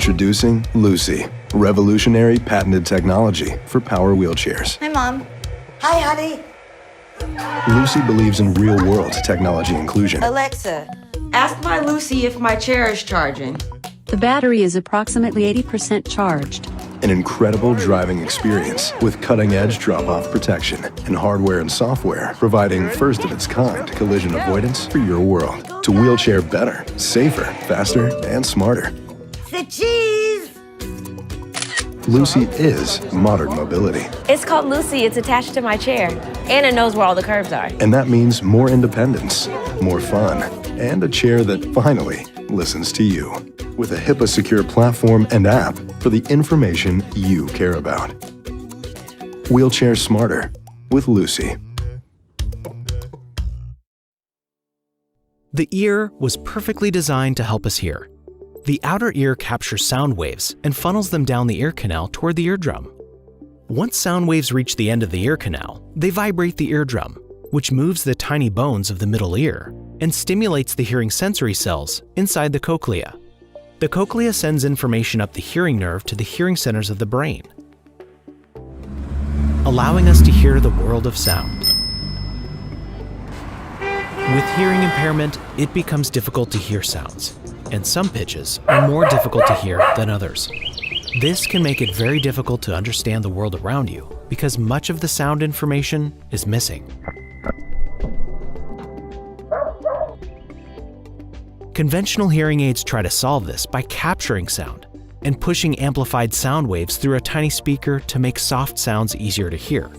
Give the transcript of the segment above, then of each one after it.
Introducing Lucy, revolutionary patented technology for power wheelchairs. Hi, Mom. Hi, honey. Lucy believes in real-world technology inclusion. Alexa, ask my Lucy if my chair is charging. The battery is approximately 80% charged. An incredible driving experience with cutting-edge drop-off protection and hardware and software providing first-of-its-kind collision avoidance for your world to wheelchair better, safer, faster, and smarter. The cheese! Lucy is modern mobility. It's called Lucy. It's attached to my chair. And it knows where all the curves are. And that means more independence, more fun, and a chair that finally listens to you. With a HIPAA-secure platform and app for the information you care about. Wheelchair smarter with Lucy. The ear was perfectly designed to help us hear. The outer ear captures sound waves and funnels them down the ear canal toward the eardrum. Once sound waves reach the end of the ear canal, they vibrate the eardrum, which moves the tiny bones of the middle ear and stimulates the hearing sensory cells inside the cochlea. The cochlea sends information up the hearing nerve to the hearing centers of the brain, allowing us to hear the world of sound. With hearing impairment, it becomes difficult to hear sounds, and some pitches are more difficult to hear than others. This can make it very difficult to understand the world around you because much of the sound information is missing. Conventional hearing aids try to solve this by capturing sound and pushing amplified sound waves through a tiny speaker to make soft sounds easier to hear.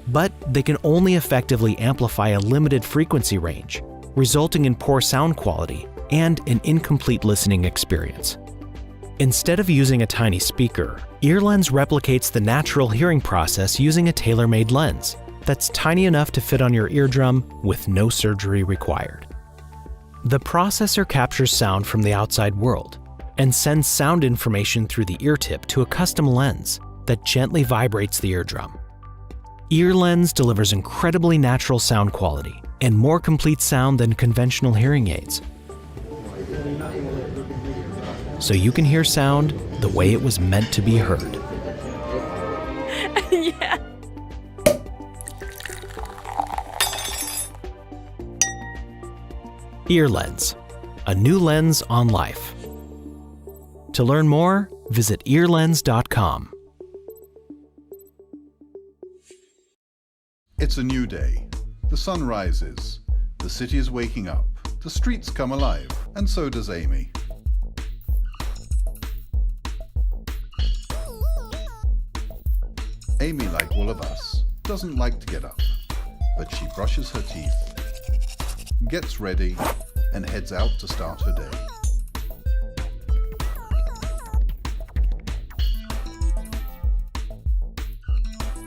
But they can only effectively amplify a limited frequency range, resulting in poor sound quality and an incomplete listening experience. Instead of using a tiny speaker, EarLens replicates the natural hearing process using a tailor-made lens that's tiny enough to fit on your eardrum with no surgery required. The processor captures sound from the outside world and sends sound information through the ear tip to a custom lens that gently vibrates the eardrum. EarLens delivers incredibly natural sound quality and more complete sound than conventional hearing aids. So you can hear sound the way it was meant to be heard. Yeah. EarLens, a new lens on life. To learn more, visit earlens.com. It's a new day. The sun rises. The city is waking up. The streets come alive, and so does Amy. Amy, like all of us, doesn't like to get up, but she brushes her teeth, gets ready, and heads out to start her day.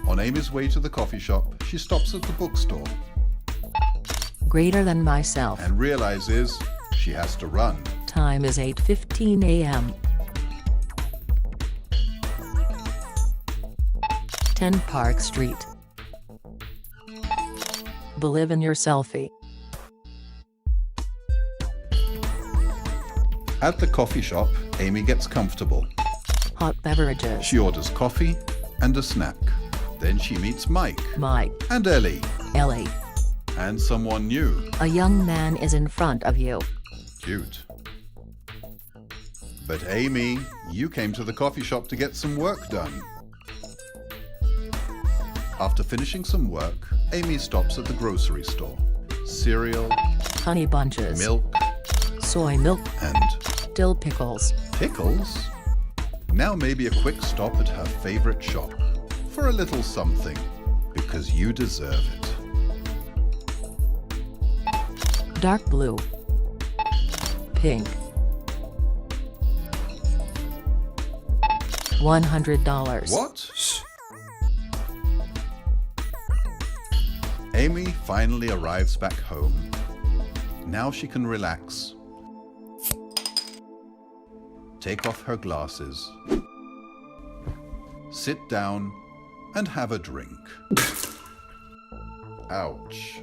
On Amy's way to the coffee shop, she stops at the bookstore Greater than myself. and realizes she has to run. Time is 8:15 a.m. 10 Park Street. Believe in your selfie. At the coffee shop, Amy gets comfortable. Hot beverages. She orders coffee and a snack. Then she meets Mike Mike. and Ellie Ellie. and someone new. A young man is in front of you. Cute. But Amy, you came to the coffee shop to get some work done. After finishing some work, Amy stops at the grocery store. Cereal, Honey bunches. milk, Soy milk. and Dill pickles. pickles. Now maybe a quick stop at her favorite shop for a little something, because you deserve it. Dark blue. Pink. $100. What? Amy finally arrives back home. Now she can relax. Take off her glasses. Sit down and have a drink. Ouch.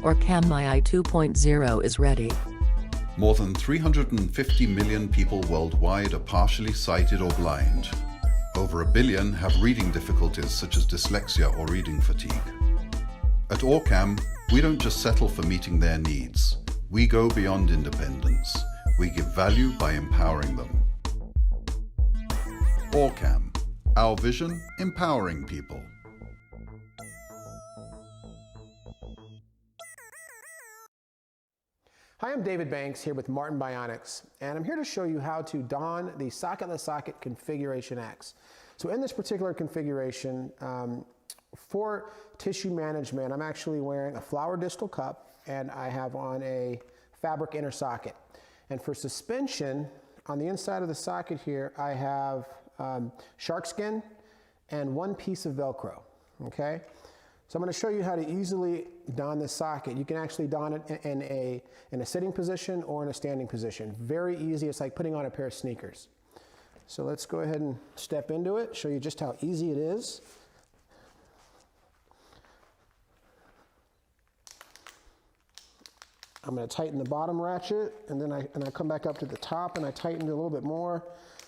Orcam MyEye 2.0 is ready. More than 350 million people worldwide are partially sighted or blind. Over 1 billion have reading difficulties such as dyslexia or reading fatigue. At Orcam, we don't just settle for meeting their needs. We go beyond independence. We give value by empowering them. Orcam, our vision, empowering people. Hi, I'm David Banks here with Martin Bionics, and I'm here to show you how to don the socketless socket Configuration X. So in this particular configuration, for tissue management, I'm actually wearing a flower distal cup and I have on a fabric inner socket. And for suspension, on the inside of the socket here, I have shark skin and 1 piece of Velcro, okay? So I'm going to show you how to easily don this socket. You can actually don it in a sitting position or in a standing position. Very easy. It's like putting on a pair of sneakers. So let's go ahead and step into it, show you just how easy it is. I'm going to tighten the bottom ratchet, and then I come back up to the top and I tighten it a little bit more.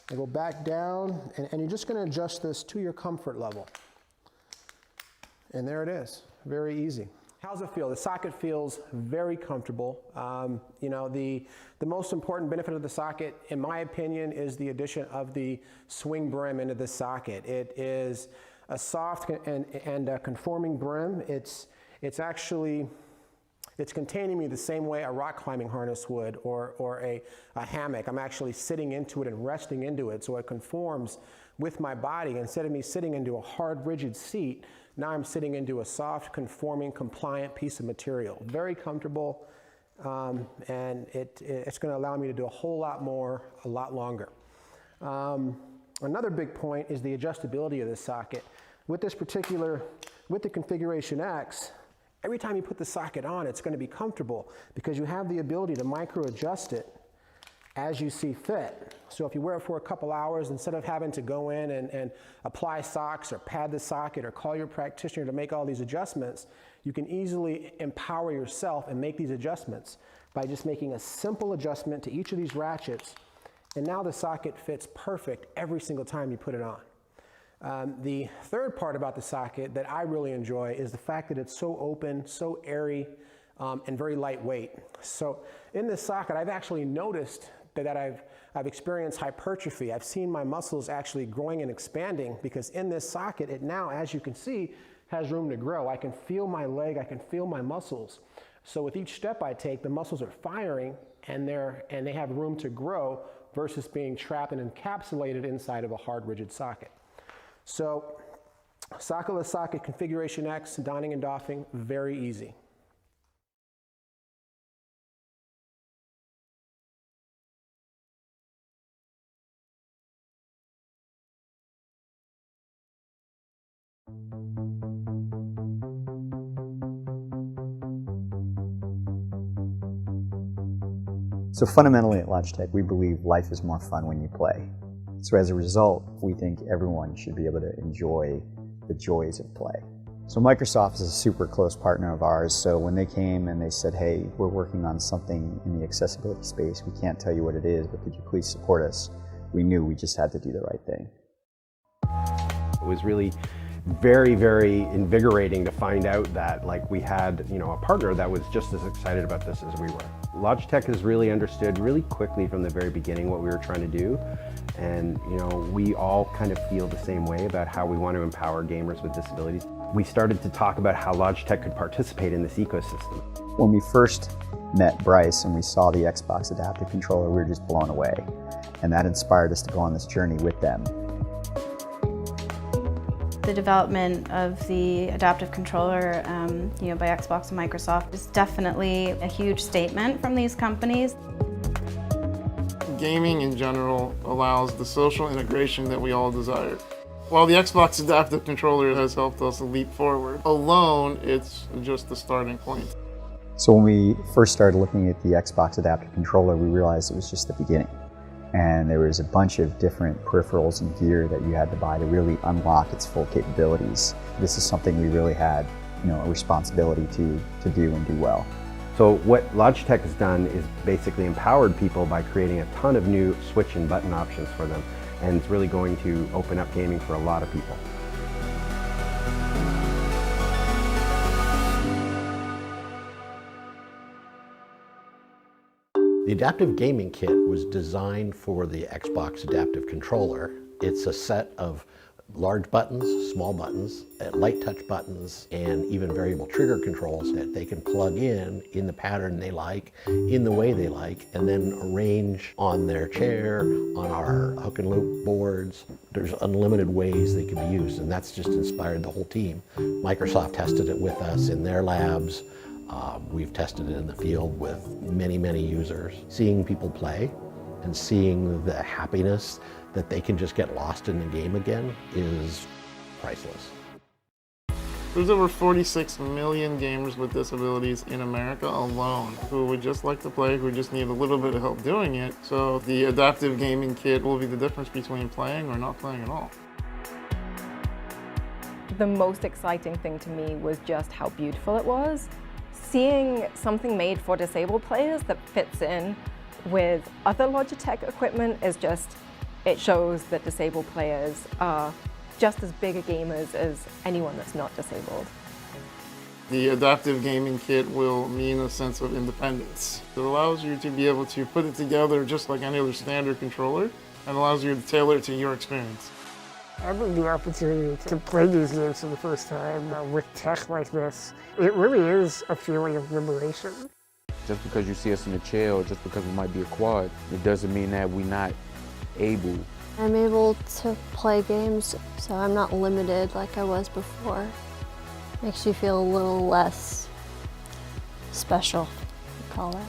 I go back down, and you're just going to adjust this to your comfort level. And there it is, very easy. How's it feel? The socket feels very comfortable. You know, the most important benefit of the socket, in my opinion, is the addition of the swing brim into the socket. It is a soft and a conforming brim. It's containing me the same way a rock climbing harness would, or a hammock. I'm actually sitting into it and resting into it, so it conforms with my body. Instead of me sitting into a hard, rigid seat, now I'm sitting into a soft, conforming, compliant piece of material. Very comfortable, and it's going to allow me to do a whole lot more, a lot longer. Another big point is the adjustability of this socket. With the Configuration X, every time you put the socket on, it's going to be comfortable because you have the ability to micro adjust it as you see fit. So if you wear it for a couple hours, instead of having to go in and apply socks or pad the socket or call your practitioner to make all these adjustments, you can easily empower yourself and make these adjustments by just making a simple adjustment to each of these ratchets, and now the socket fits perfect every single time you put it on. The third part about the socket that I really enjoy is the fact that it's so open, so airy, and very lightweight. So in this socket, I've actually noticed that I've experienced hypertrophy. I've seen my muscles actually growing and expanding because in this socket, it now, as you can see, has room to grow. I can feel my leg, I can feel my muscles. So with each step I take, the muscles are firing and they have room to grow versus being trapped and encapsulated inside of a hard, rigid socket. So socketless socket Configuration X, donning and doffing, very easy. So fundamentally at Logitech, we believe life is more fun when you play. So as a result, we think everyone should be able to enjoy the joys of play. So Microsoft is a super close partner of ours, so when they came and they said, hey, we're working on something in the accessibility space, we can't tell you what it is, but could you please support us? We knew we just had to do the right thing. It was really very, very invigorating to find out that we had, a partner that was just as excited about this as we were. Logitech has really understood really quickly from the very beginning what we were trying to do, and we all kind of feel the same way about how we want to empower gamers with disabilities. We started to talk about how Logitech could participate in this ecosystem. When we first met Bryce and we saw the Xbox adaptive controller, we were just blown away, and that inspired us to go on this journey with them. The development of the adaptive controller by Xbox and Microsoft is definitely a huge statement from these companies. Gaming in general allows the social integration that we all desire. While the Xbox adaptive controller has helped us leap forward, alone it's just the starting point. So when we first started looking at the Xbox adaptive controller, we realized it was just the beginning. And there was a bunch of different peripherals and gear that you had to buy to really unlock its full capabilities. This is something we really had a responsibility to do and do well. So what Logitech has done is basically empowered people by creating a ton of new switch and button options for them, and it's really going to open up gaming for a lot of people. The Adaptive Gaming Kit was designed for the Xbox Adaptive Controller. It's a set of large buttons, small buttons, light touch buttons, and even variable trigger controls that they can plug in the pattern they like, in the way they like, and then arrange on their chair, on our hook and loop boards. There's unlimited ways they can be used, and that's just inspired the whole team. Microsoft tested it with us in their labs. We've tested it in the field with many, many users. Seeing people play and seeing the happiness that they can just get lost in the game again is priceless. There's over 46 million gamers with disabilities in America alone who would just like to play, who just need a little bit of help doing it. So the Adaptive Gaming Kit will be the difference between playing or not playing at all. The most exciting thing to me was just how beautiful it was. Seeing something made for disabled players that fits in with other Logitech equipment is just, it shows that disabled players are just as big a gamers as anyone that's not disabled. The Adaptive Gaming Kit will mean a sense of independence. It allows you to be able to put it together just like any other standard controller, and allows you to tailor it to your experience. Having the opportunity to play these games for the first time with tech like this, it really is a feeling of liberation. Just because you see us in a chair or just because we might be a quad, it doesn't mean that we're not able. I'm able to play games, so I'm not limited like I was before. Makes you feel a little less special, I call that.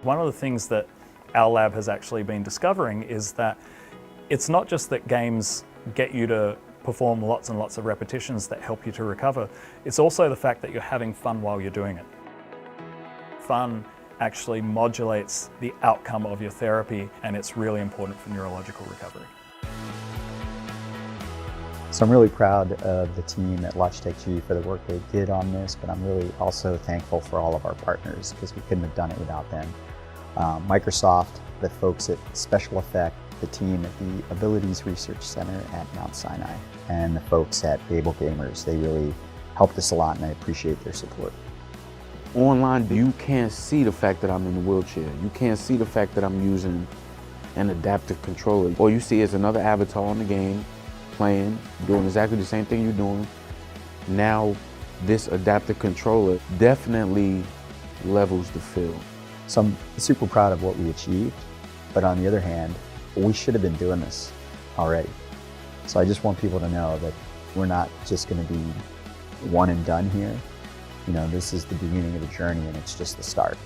One of the things that our lab has actually been discovering is that it's not just that games get you to perform lots and lots of repetitions that help you to recover, it's also the fact that you're having fun while you're doing it. Fun actually modulates the outcome of your therapy, and it's really important for neurological recovery. So I'm really proud of the team at Logitech G for the work they did on this, but I'm really also thankful for all of our partners because we couldn't have done it without them. Microsoft, the folks at Special Effect, the team at the Abilities Research Center at Mount Sinai, and the folks at Able Gamers. They really helped us a lot, and I appreciate their support. Online, you can't see the fact that I'm in a wheelchair. You can't see the fact that I'm using an adaptive controller. All you see is another avatar in the game, playing, doing exactly the same thing you're doing. Now, this adaptive controller definitely levels the field. So I'm super proud of what we achieved, but on the other hand, we should have been doing this already. So I just want people to know that we're not just going to be one and done here. This is the beginning of the journey, and it's just the start.